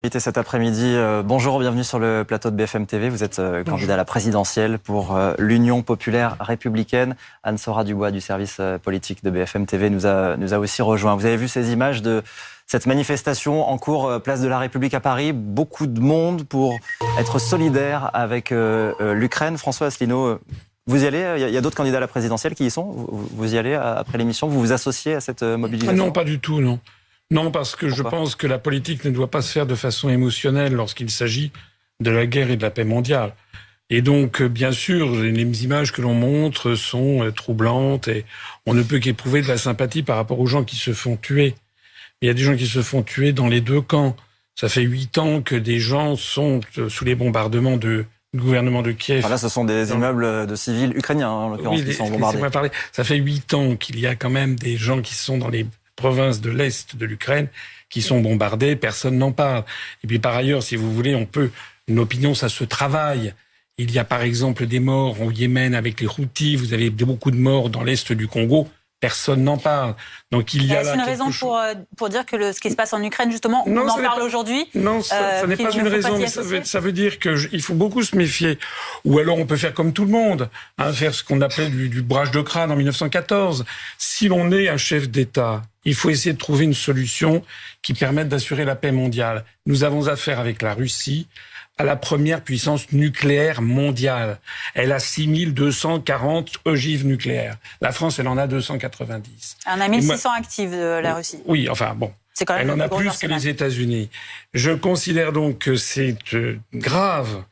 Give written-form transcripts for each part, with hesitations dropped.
Invité cet après-midi, bonjour, bienvenue sur le plateau de BFM TV. Vous êtes candidat à la présidentielle pour l'Union populaire républicaine. Anne-Sora Dubois du service politique de BFM TV nous a aussi rejoint. Vous avez vu ces images de cette manifestation en cours place de la République à Paris. Beaucoup de monde pour être solidaire avec l'Ukraine. François Asselineau, vous y allez? Il y a d'autres candidats à la présidentielle qui y sont. Vous y allez après l'émission? Vous vous associez à cette mobilisation? Non, pas du tout, non. Non, parce que je pense que la politique ne doit pas se faire de façon émotionnelle lorsqu'il s'agit de la guerre et de la paix mondiale. Et donc, bien sûr, les images que l'on montre sont troublantes et on ne peut qu'éprouver de la sympathie par rapport aux gens qui se font tuer. Il y a des gens qui se font tuer dans les deux camps. Ça fait 8 ans que des gens sont sous les bombardements du gouvernement de Kiev. Là, ce sont des immeubles de civils ukrainiens, en l'occurrence, qui sont bombardés. Ça fait 8 ans qu'il y a quand même des gens qui sont dans les provinces de l'Est de l'Ukraine qui sont bombardées, personne n'en parle. Et puis par ailleurs, si vous voulez, une opinion, ça se travaille. Il y a par exemple des morts au Yémen avec les Houthis, vous avez beaucoup de morts dans l'Est du Congo, personne n'en parle. Donc il y a là une raison pour dire que ce qui se passe en Ukraine, justement, on en parle aujourd'hui. Non, ça n'est pas une raison, mais ça veut dire qu'il faut beaucoup se méfier. Ou alors on peut faire comme tout le monde, faire ce qu'on appelait du brage de crâne en 1914. Si l'on est un chef d'État, il faut essayer de trouver une solution qui permette d'assurer la paix mondiale. Nous avons affaire avec la Russie à la première puissance nucléaire mondiale. Elle a 6240 ogives nucléaires. La France, elle en a 290. On a 1600 actives, la Russie. Oui, enfin bon. Quand même elle en a plus que les États-Unis. Je considère donc que c'est grave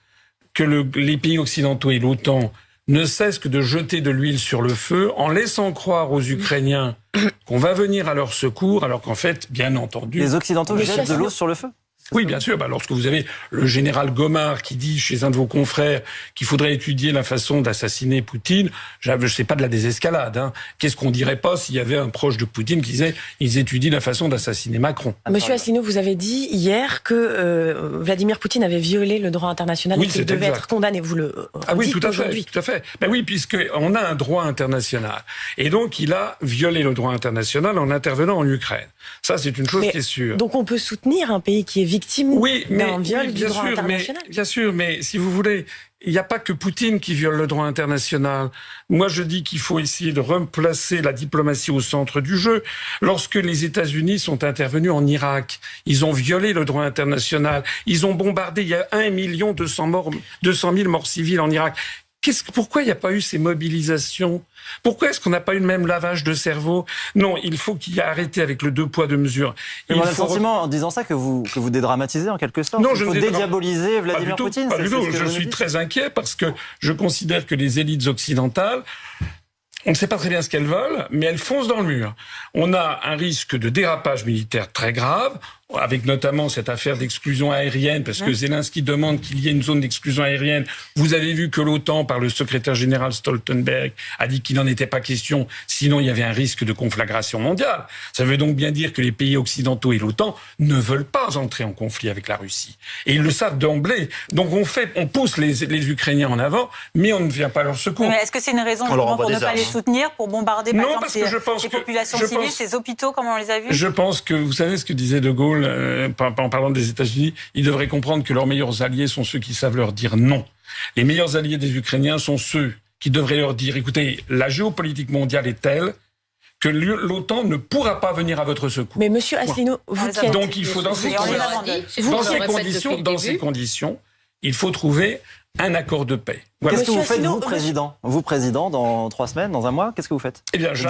que les pays occidentaux et l'OTAN ne cessent que de jeter de l'huile sur le feu en laissant croire aux Ukrainiens qu'on va venir à leur secours, alors qu'en fait, bien entendu... Les Occidentaux jettent de l'eau sur le feu? Oui, bien sûr. Lorsque vous avez le général Gomard qui dit chez un de vos confrères qu'il faudrait étudier la façon d'assassiner Poutine, je sais pas de la désescalade. Qu'est-ce qu'on dirait pas s'il y avait un proche de Poutine qui disait ils étudient la façon d'assassiner Macron? Monsieur Asselineau, vous avez dit hier que Vladimir Poutine avait violé le droit international et qu'il devait être condamné. Vous le oui, dites aujourd'hui. Tout à fait. Ben oui, puisqu'on a un droit international. Et donc, il a violé le droit international en intervenant en Ukraine. Ça, c'est une chose qui est sûre. Donc, on peut soutenir un pays qui est victime d'un viol du droit international. Bien sûr, mais si vous voulez, il n'y a pas que Poutine qui viole le droit international. Moi, je dis qu'il faut essayer de replacer la diplomatie au centre du jeu. Lorsque les États-Unis sont intervenus en Irak, ils ont violé le droit international. Ils ont bombardé, il y a 1 200 000 morts civils en Irak. Pourquoi il n'y a pas eu ces mobilisations? Pourquoi est-ce qu'on n'a pas eu le même lavage de cerveau? Non, il faut qu'il y ait arrêté avec le 2 poids 2 mesures. On a le sentiment, en disant ça, que vous dédramatisez en quelque sorte. Non, il faut dédiaboliser Vladimir Poutine. Pas du tout. Je suis très inquiet parce que je considère que les élites occidentales, on ne sait pas très bien ce qu'elles veulent, mais elles foncent dans le mur. On a un risque de dérapage militaire très grave, avec notamment cette affaire d'exclusion aérienne, parce que Zelensky demande qu'il y ait une zone d'exclusion aérienne. Vous avez vu que l'OTAN, par le secrétaire général Stoltenberg, a dit qu'il n'en était pas question, sinon il y avait un risque de conflagration mondiale. Ça veut donc bien dire que les pays occidentaux et l'OTAN ne veulent pas entrer en conflit avec la Russie. Et ils le savent d'emblée. Donc on pousse les Ukrainiens en avant, mais on ne vient pas à leur secours. Mais est-ce que c'est une raison pour ne pas les soutenir, pour bombarder par exemple ces populations civiles, ces hôpitaux, comme on les a vus? Je pense que, vous savez ce que disait De Gaulle, en parlant des États-Unis, ils devraient comprendre que leurs meilleurs alliés sont ceux qui savent leur dire non. Les meilleurs alliés des Ukrainiens sont ceux qui devraient leur dire, écoutez, la géopolitique mondiale est telle que l'OTAN ne pourra pas venir à votre secours. Mais monsieur Asselineau, vous qui êtes... Donc il faut, dans ces conditions, il faut trouver un accord de paix. Voilà. Qu'est-ce que vous faites, vous, président, dans 3 semaines, dans 1 mois? Qu'est-ce que vous faites? Eh bien, je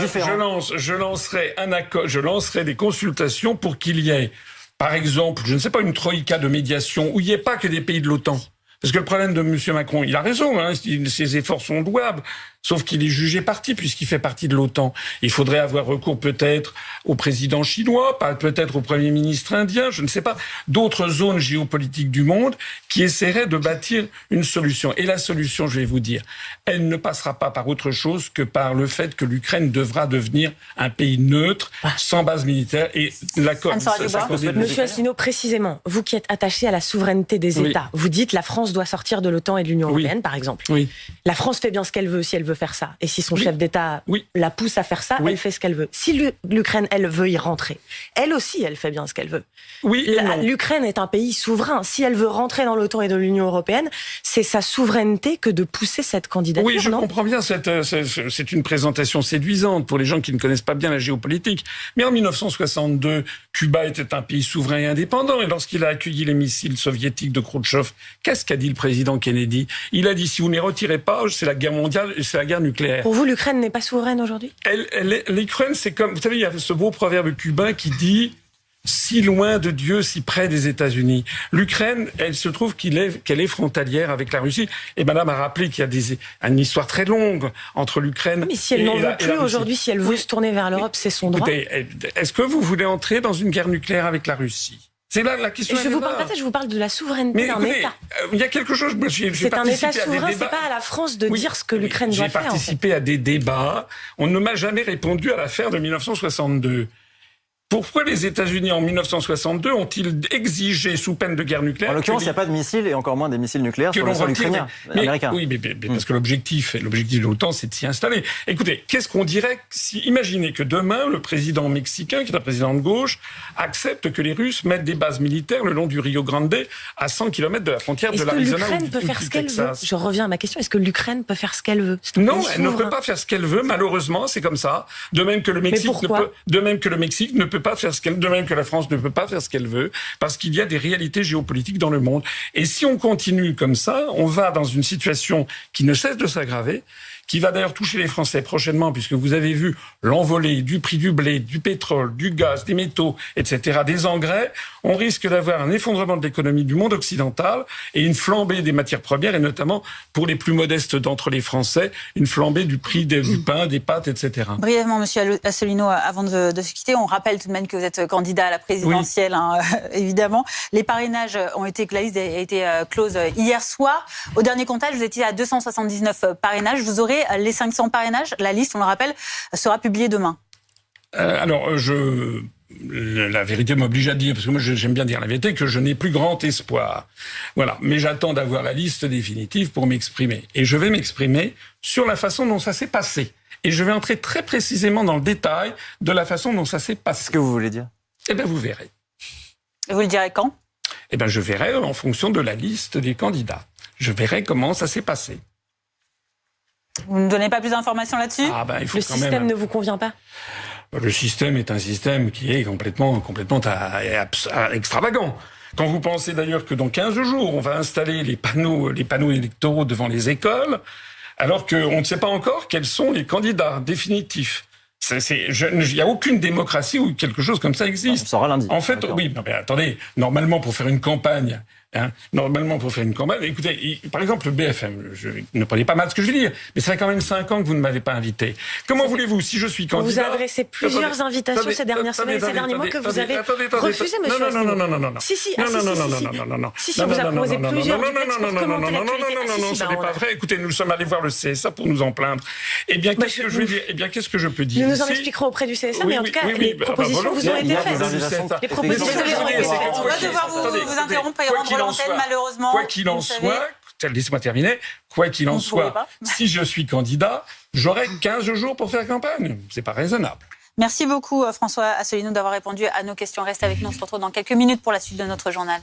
lancerai des consultations pour qu'il y ait, par exemple, je ne sais pas, une troïka de médiation où il n'y ait pas que des pays de l'OTAN. Parce que le problème de M. Macron, il a raison, ses efforts sont louables, sauf qu'il est jugé parti puisqu'il fait partie de l'OTAN. Il faudrait avoir recours peut-être au président chinois, peut-être au Premier ministre indien, je ne sais pas, d'autres zones géopolitiques du monde qui essaieraient de bâtir une solution. Et la solution, je vais vous dire, elle ne passera pas par autre chose que par le fait que l'Ukraine devra devenir un pays neutre, sans base militaire. Et l'accord... Monsieur Asselineau, précisément, vous qui êtes attaché à la souveraineté des États, vous dites la France doit sortir de l'OTAN et de l'Union européenne, par exemple. Oui. La France fait bien ce qu'elle veut si elle veut faire ça. Et si son chef d'État la pousse à faire ça, elle fait ce qu'elle veut. Si l'Ukraine, elle veut y rentrer, elle aussi, elle fait bien ce qu'elle veut. L'Ukraine est un pays souverain. Si elle veut rentrer dans l'OTAN et dans l'Union européenne, c'est sa souveraineté que de pousser cette candidature. Oui, je comprends bien. C'est une présentation séduisante pour les gens qui ne connaissent pas bien la géopolitique. Mais en 1962, Cuba était un pays souverain et indépendant. Et lorsqu'il a accueilli les missiles soviétiques de Khrouchtchev, qu'est-ce qu'a dit le président Kennedy? Il a dit, si vous ne les retirez pas, c'est la guerre mondiale, c'est la guerre nucléaire. Pour vous, l'Ukraine n'est pas souveraine aujourd'hui? L'Ukraine, c'est comme... Vous savez, il y a ce beau proverbe cubain qui dit... Si loin de Dieu, si près des États-Unis. L'Ukraine, elle se trouve qu'elle est frontalière avec la Russie. Et madame a rappelé qu'il y a une histoire très longue entre l'Ukraine et la Russie. Mais si elle n'en veut plus aujourd'hui, si elle veut se tourner vers l'Europe, c'est son droit. Est-ce que vous voulez entrer dans une guerre nucléaire avec la Russie? C'est là la question. Je vous parle pas de ça, je vous parle de la souveraineté d'un État. Il y a quelque chose. C'est un État souverain, c'est pas à la France de dire ce que l'Ukraine doit faire. J'ai participé à des débats. On ne m'a jamais répondu à l'affaire de 1962. Pourquoi les États-Unis, en 1962, ont-ils exigé, sous peine de guerre nucléaire... En l'occurrence, il n'y a pas de missiles, et encore moins des missiles nucléaires sur le sol ukrainien, américain. Oui, mais parce que l'objectif de l'OTAN, c'est de s'y installer. Écoutez, qu'est-ce qu'on dirait si... Imaginez que demain, le président mexicain, qui est un président de gauche, accepte que les Russes mettent des bases militaires le long du Rio Grande, à 100 km de la frontière de l'Arizona ou du Texas. Est-ce que l'Ukraine peut faire ce qu'elle veut? Je reviens à ma question. Est-ce que l'Ukraine peut faire ce qu'elle veut? Non, elle ne peut pas faire ce qu'elle veut, malheureusement, c'est comme ça. De même que le Mexique ne peut pas faire ce qu'elle veut. Que la France ne peut pas faire ce qu'elle veut, parce qu'il y a des réalités géopolitiques dans le monde. Et si on continue comme ça, on va dans une situation qui ne cesse de s'aggraver, qui va d'ailleurs toucher les Français prochainement, puisque vous avez vu l'envolée du prix du blé, du pétrole, du gaz, des métaux, etc., des engrais. On risque d'avoir un effondrement de l'économie du monde occidental et une flambée des matières premières, et notamment pour les plus modestes d'entre les Français, une flambée du prix du pain, des pâtes, etc. Brièvement, Monsieur Asselineau, avant de se quitter, on rappelle tout de même que vous êtes candidat à la présidentielle, évidemment. Les parrainages ont été, la liste a été close hier soir. Au dernier comptage, vous étiez à 279 parrainages. Vous aurez les 500 parrainages. La liste, on le rappelle, sera publiée demain. La vérité m'oblige à dire, parce que moi j'aime bien dire la vérité, que je n'ai plus grand espoir. Voilà. Mais j'attends d'avoir la liste définitive pour m'exprimer. Et je vais m'exprimer sur la façon dont ça s'est passé. Et je vais entrer très précisément dans le détail de la façon dont ça s'est passé. Ce que vous voulez dire? Eh bien, vous verrez. Et vous le direz quand? Eh bien, je verrai en fonction de la liste des candidats. Je verrai comment ça s'est passé. Vous ne donnez pas plus d'informations là-dessus? Il faut le système ne vous convient pas? Le système est un système qui est complètement extravagant. Quand vous pensez d'ailleurs que dans 15 jours, on va installer les panneaux électoraux devant les écoles, alors qu'on ne sait pas encore quels sont les candidats définitifs. Il n'y a aucune démocratie où quelque chose comme ça existe. On saura lundi. En fait, oui, mais attendez, normalement pour faire une campagne, écoutez, par exemple, le BFM, ne prenez pas mal ce que je veux dire, mais ça fait quand même 5 ans que vous ne m'avez pas invité. Comment voulez-vous, si je suis candidat... On vous a adressé plusieurs invitations ces dernières semaines, ces derniers mois que vous avez refusé, monsieur Asselineau. Non. Si, vous avez proposé plusieurs textes pour commenter l'actualité. Non, ce n'est pas vrai. Écoutez, nous sommes allés voir le CSA pour nous en plaindre. Eh bien, qu'est-ce que je veux dire? Eh bien, qu'est-ce que je peux dire? Nous en expliquerons auprès du CSA, mais en tout cas, les propositions vous ont été faites. Les propositions vous ont été faites. On va devoir vous interrompre et rendre l'antenne, malheureusement. Quoi qu'il en soit, laissez-moi terminer, quoi qu'il en soit, si je suis candidat, j'aurai 15 jours pour faire campagne. C'est pas raisonnable. Merci beaucoup, François Asselineau, d'avoir répondu à nos questions. Restez avec nous, on se retrouve dans quelques minutes pour la suite de notre journal.